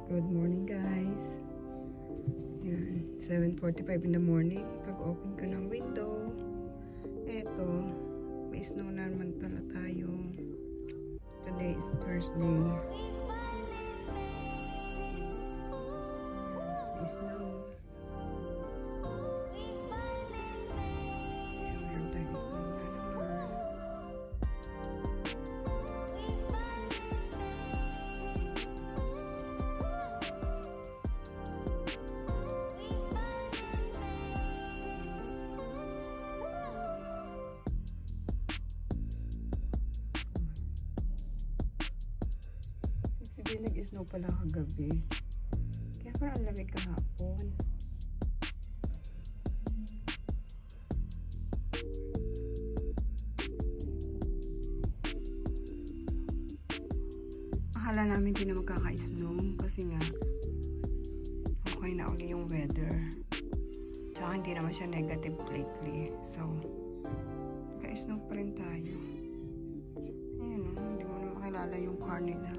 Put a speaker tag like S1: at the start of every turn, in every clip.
S1: Good morning guys. Yan, 7:45 in the morning. Pag-open ko ng window, eto, may snow na naman pala tayo. Today is Thursday. May snow. Meron tayong snow na naman. Sabihin nag-snow pala kagabi. Kaya parang ang lamig kahapon. Akala namin di na magkaka-snow kasi nga okay na uli yung weather. Tsaka hindi naman siya negative lately. So, magka-snow pa rin tayo. Ayan o, hindi mo na makilala yung car nila.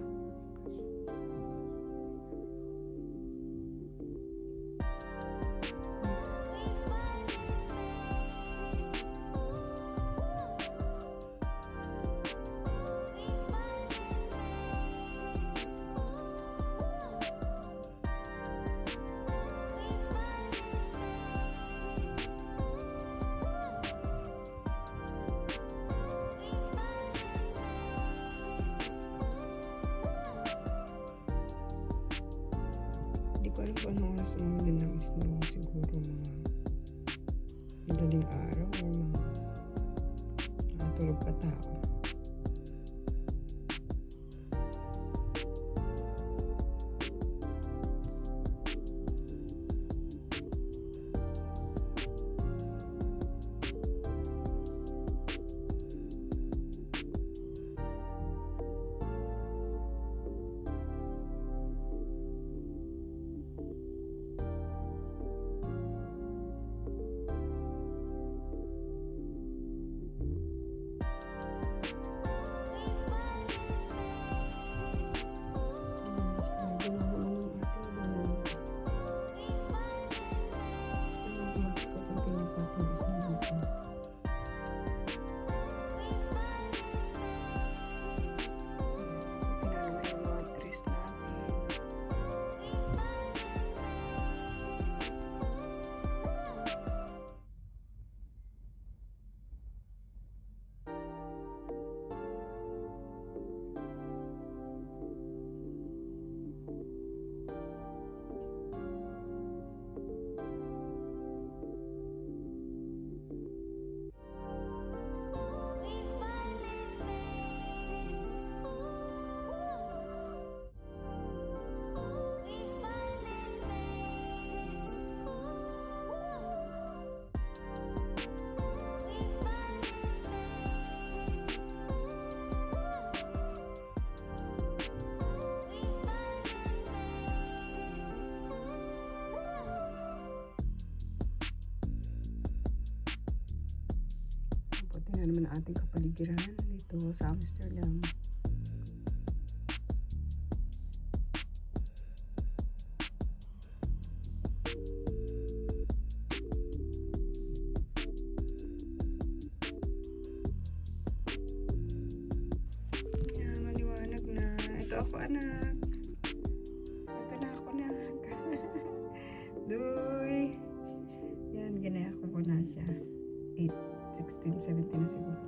S1: Hindi ko alam kung anong oras umulan ng snow. Siguro mga madaling araw o mga nakatulog pa tao. Tingnan naman ang ating kapaligiran dito sa Amsterdam. Yan, maliwanag na. Ito ako, anak. Ito na ako, anak. Duy! Yan, ginaya ko po na siya. 16, 17 na siguro.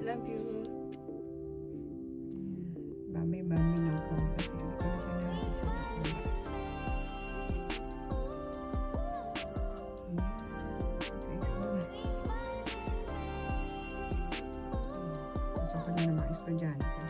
S1: Love you. Bami-bami lang ko kasi hindi ko na siya natin sa bakula. Guys na. Pasok na ng mga estudyante.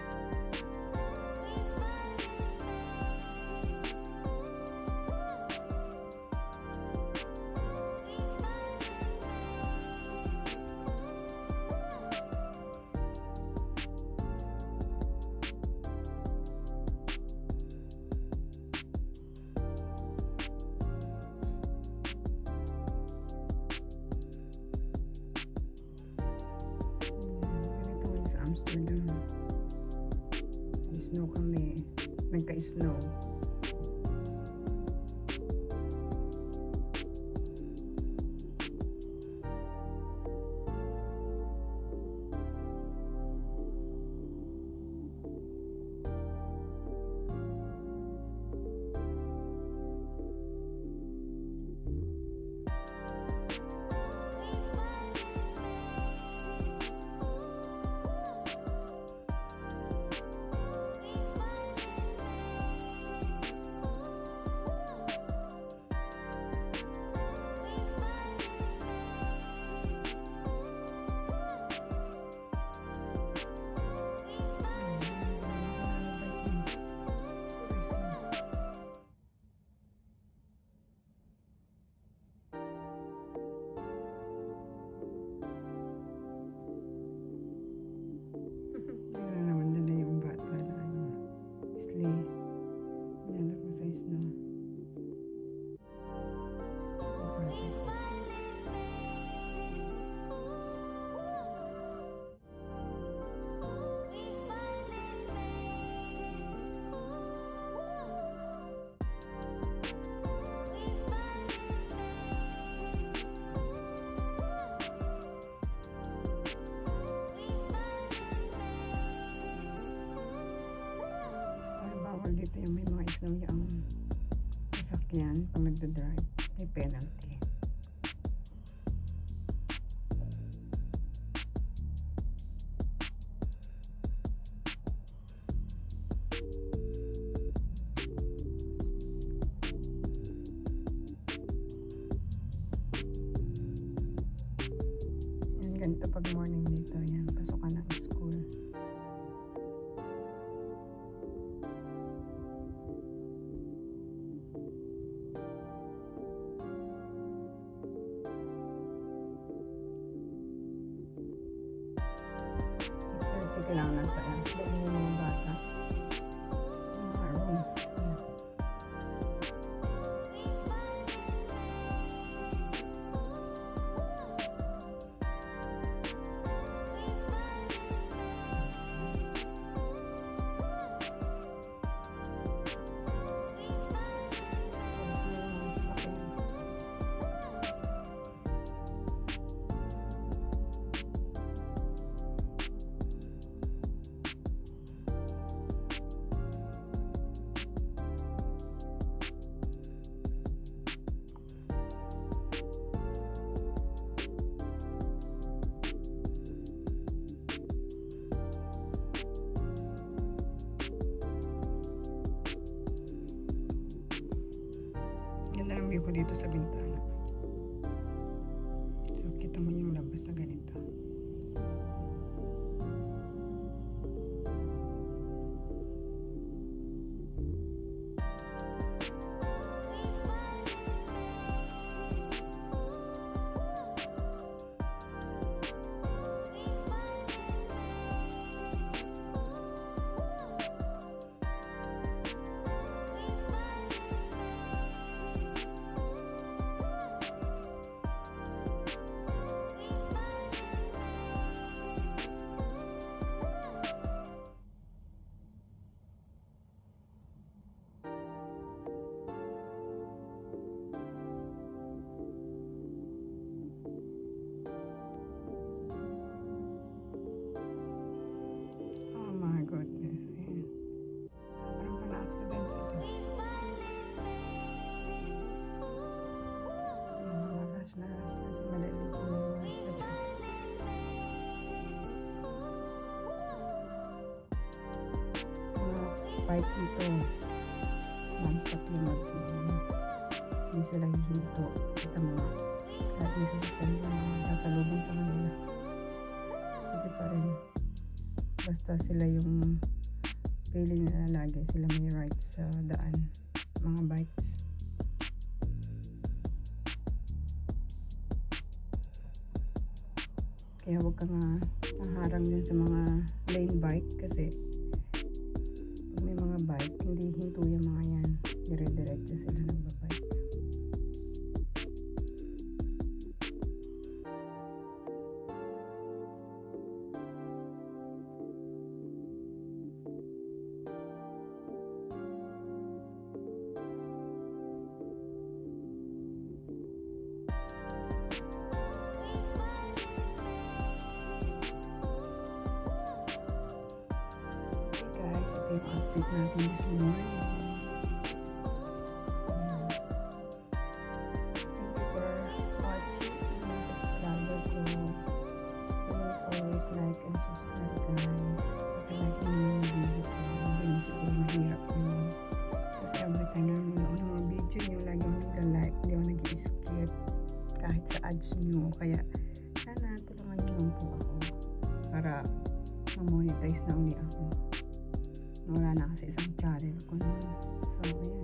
S1: Amsterdam. Snow kami. Nagka-snow. lately. Nalala ko sa snow. Bawal dito yung may mga snow yung sasakyan pag nagda-drive. May penalty. Yan, ganito pag morning dito. Yan, pasukan ng school. Kailangan nasa loob ng mga bata. Mga room. Yeah. Ganda ng view ko dito sa bintana. So, kita mo yung labas na ganito. Bike dito non-stop yung hindi sila hihinto kita mga kahit may sasakyan na sasalubong sa kanila hindi pa rin basta sila yung feeling na lagi sila may rights sa daan mga bikes. Kaya huwag ka nga naharang din sa mga lane bike kasi may mga bike, hindi hinto yung mga yan. Dire-diretso sila nagbabike. Yung update natin this morning. Thank you for watching sa mga subscriber ko. Please always like and subscribe guys. Like nyo yung video ko. Hindi siguro mahirap yun. Kasi every time na nanonood ng mga video nyo, lagi ako nagla-like, hindi ako nag-skip kahit sa ads nyo. Kaya sana tulungan nyo lang po ako para ma-monetize na uli ako. Wala na kasi isang channel ko noon. So, ayan.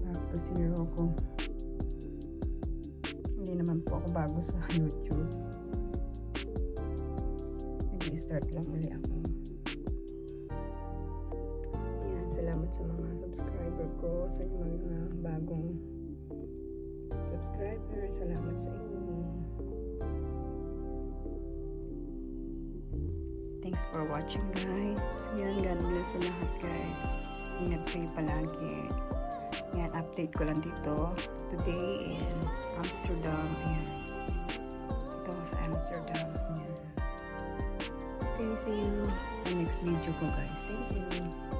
S1: Back to zero ko. Hindi naman po ako bago sa YouTube. Nag-start lang uli ako. sa mga subscriber ko, sa mga bagong subscriber. Salamat sa inyo. Thanks for watching, guys. Yan, God bless sa lahat, guys. Ingat kayo palagi. Yan, update ko lang dito. Today in Amsterdam. Ayan. Ito sa Amsterdam. Ayan. Okay, see you sa next video ko, guys. Thank you.